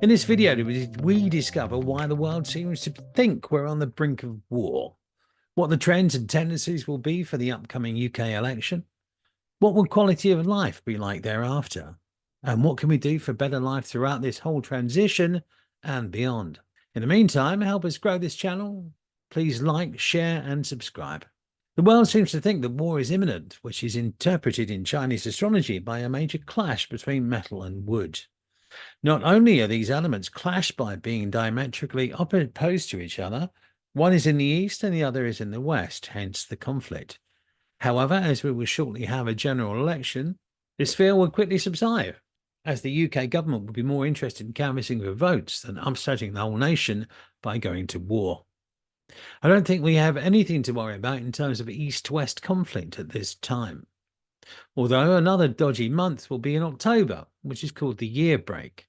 In this video, we discover why the world seems to think we're on the brink of war, what the trends and tendencies will be for the upcoming UK election, what will quality of life be like thereafter, and what can we do for better life throughout this whole transition and beyond. In the meantime, help us grow this channel. Please like, share, and subscribe. The world seems to think that war is imminent, which is interpreted in Chinese astrology by a major clash between metal and wood. Not only are these elements clashed by being diametrically opposed to each other, one is in the east and the other is in the west, hence the conflict. However, as we will shortly have a general election, this fear will quickly subside, as the UK government will be more interested in canvassing for votes than upsetting the whole nation by going to war. I don't think we have anything to worry about in terms of east-west conflict at this time. Although another dodgy month will be in October, which is called the year break.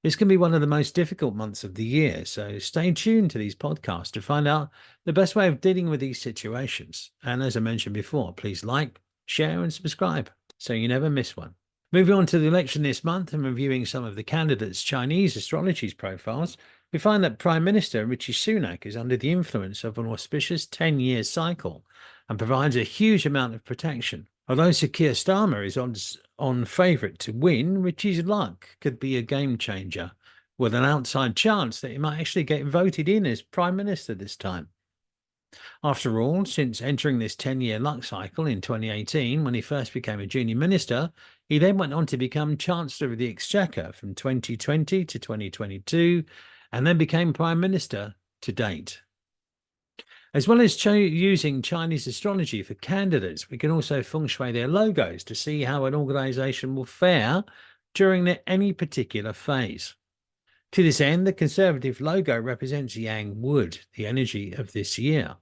This can be one of the most difficult months of the year, so stay tuned to these podcasts to find out the best way of dealing with these situations. And as I mentioned before, please like, share and subscribe so you never miss one. Moving on to the election this month and reviewing some of the candidates' Chinese astrology's profiles, we find that Prime Minister Rishi Sunak is under the influence of an auspicious 10-year cycle and provides a huge amount of protection. Although Sir Keir Starmer is on favourite to win, Richie's luck could be a game changer, with an outside chance that he might actually get voted in as Prime Minister this time. After all, since entering this 10-year luck cycle in 2018, when he first became a junior minister, he then went on to become Chancellor of the Exchequer from 2020 to 2022, and then became Prime Minister to date. As well as using Chinese astrology for candidates, we can also Feng Shui their logos to see how an organisation will fare during any particular phase. To this end, the Conservative logo represents Yang Wood, the energy of this year.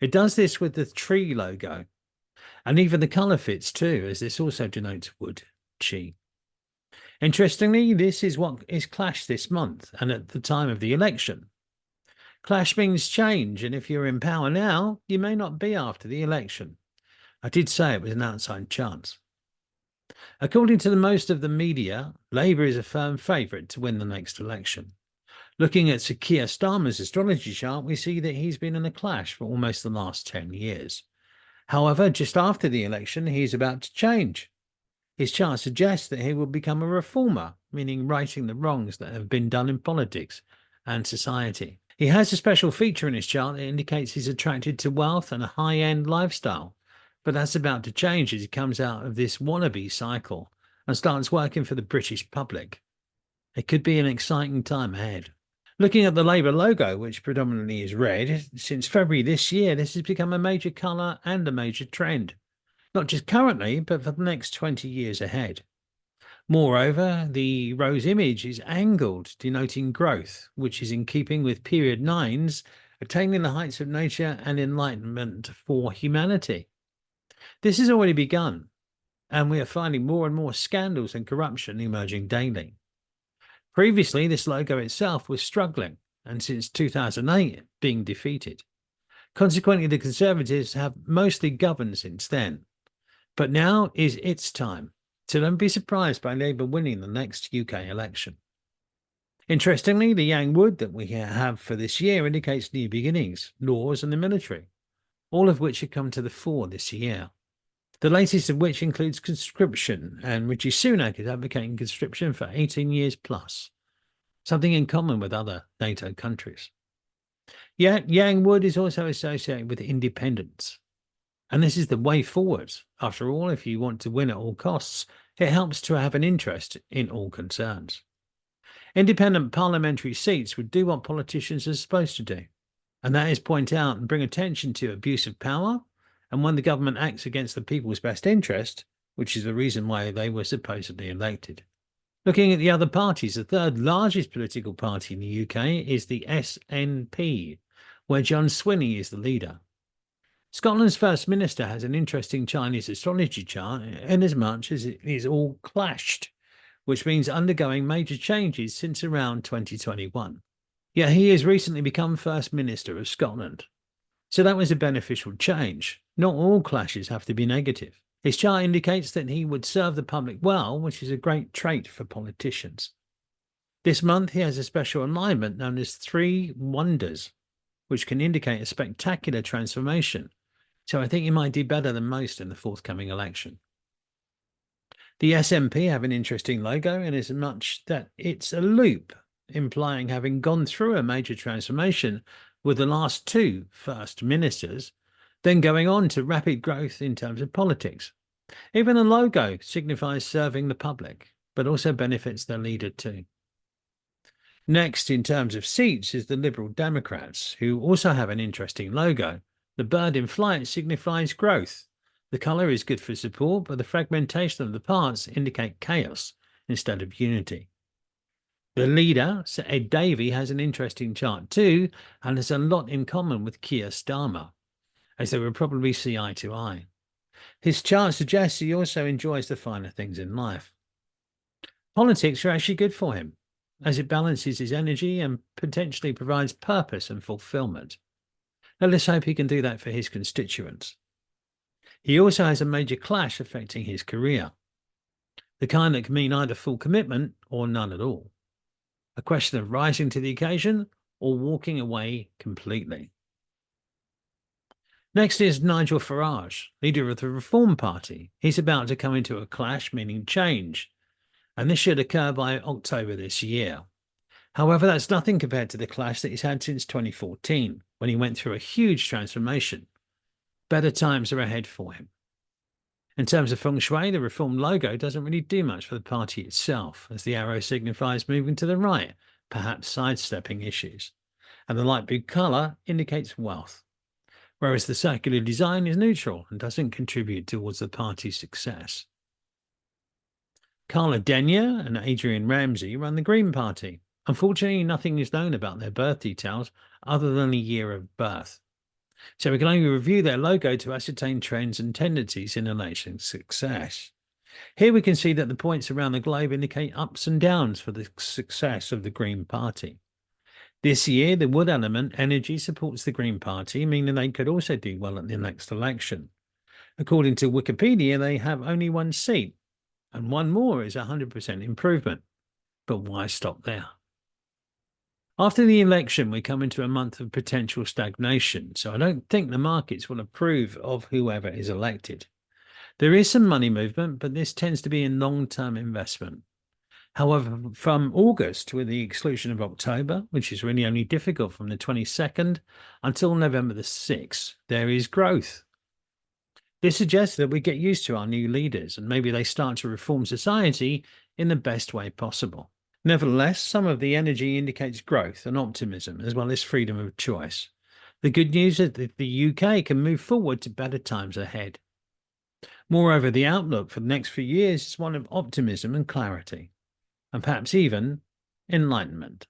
It does this with the tree logo, and even the colour fits too, as this also denotes wood, Qi. Interestingly, this is what is clashed this month and at the time of the election. Clash means change, and if you're in power now, you may not be after the election. I did say it was an outside chance. According to most of the media, Labour is a firm favourite to win the next election. Looking at Sir Keir Starmer's astrology chart, we see that he's been in a clash for almost the last 10 years. However, just after the election, he is about to change. His chart suggests that he will become a reformer, meaning righting the wrongs that have been done in politics and society. He has a special feature in his chart that indicates he's attracted to wealth and a high-end lifestyle, but that's about to change as he comes out of this wannabe cycle and starts working for the British public. It could be an exciting time ahead. Looking at the Labour logo, which predominantly is red, since February this year, this has become a major colour and a major trend, not just currently, but for the next 20 years ahead. Moreover, the rose image is angled, denoting growth, which is in keeping with period 9's, attaining the heights of nature and enlightenment for humanity. This has already begun, and we are finding more and more scandals and corruption emerging daily. Previously, this logo itself was struggling, and since 2008, being defeated. Consequently, the Conservatives have mostly governed since then. But now is its time. So don't be surprised by Labour winning the next UK election. Interestingly, the Yang Wood that we have for this year indicates new beginnings, laws and the military, all of which have come to the fore this year. The latest of which includes conscription, and Rishi Sunak is advocating conscription for 18 years plus, something in common with other NATO countries. Yet, Yang Wood is also associated with independence. And this is the way forward. After all, if you want to win at all costs, it helps to have an interest in all concerns. Independent parliamentary seats would do what politicians are supposed to do, and that is point out and bring attention to abuse of power, and when the government acts against the people's best interest, which is the reason why they were supposedly elected. Looking at the other parties, the third largest political party in the UK is the SNP, where John Swinney is the leader. Scotland's First Minister has an interesting Chinese astrology chart inasmuch as it is all clashed, which means undergoing major changes since around 2021. Yet he has recently become First Minister of Scotland. So that was a beneficial change. Not all clashes have to be negative. His chart indicates that he would serve the public well, which is a great trait for politicians. This month, he has a special alignment known as Three Wonders, which can indicate a spectacular transformation. So I think he might do better than most in the forthcoming election. The SMP have an interesting logo in as much that it's a loop, implying having gone through a major transformation with the last two first ministers, then going on to rapid growth in terms of politics. Even the logo signifies serving the public, but also benefits their leader too. Next, in terms of seats, is the Liberal Democrats, who also have an interesting logo. The bird in flight signifies growth. The colour is good for support, but the fragmentation of the parts indicate chaos instead of unity. The leader, Sir Ed Davey, has an interesting chart too, and has a lot in common with Keir Starmer, as they will probably see eye to eye. His chart suggests he also enjoys the finer things in life. Politics are actually good for him, as it balances his energy and potentially provides purpose and fulfillment. Now let's hope he can do that for his constituents. He also has a major clash affecting his career, the kind that can mean either full commitment or none at all. A question of rising to the occasion or walking away completely. Next is Nigel Farage, leader of the Reform Party. He's about to come into a clash, meaning change, and this should occur by October this year. However, that's nothing compared to the clash that he's had since 2014, when he went through a huge transformation. Better times are ahead for him. In terms of Feng Shui, the Reform logo doesn't really do much for the party itself, as the arrow signifies moving to the right, perhaps sidestepping issues, and the light blue colour indicates wealth, whereas the circular design is neutral and doesn't contribute towards the party's success. Carla Denyer and Adrian Ramsey run the Green Party. Unfortunately, nothing is known about their birth details other than a year of birth. So we can only review their logo to ascertain trends and tendencies in election success. Here we can see that the points around the globe indicate ups and downs for the success of the Green Party. This year, the wood element energy supports the Green Party, meaning they could also do well at the next election. According to Wikipedia, they have only one seat, and one more is 100% improvement. But why stop there? After the election, we come into a month of potential stagnation, so I don't think the markets will approve of whoever is elected. There is some money movement, but this tends to be in long-term investment. However, from August with the exclusion of October, which is really only difficult from the 22nd until November the 6th, there is growth. This suggests that we get used to our new leaders and maybe they start to reform society in the best way possible. Nevertheless, some of the energy indicates growth and optimism, as well as freedom of choice. The good news is that the UK can move forward to better times ahead. Moreover, the outlook for the next few years is one of optimism and clarity, and perhaps even enlightenment.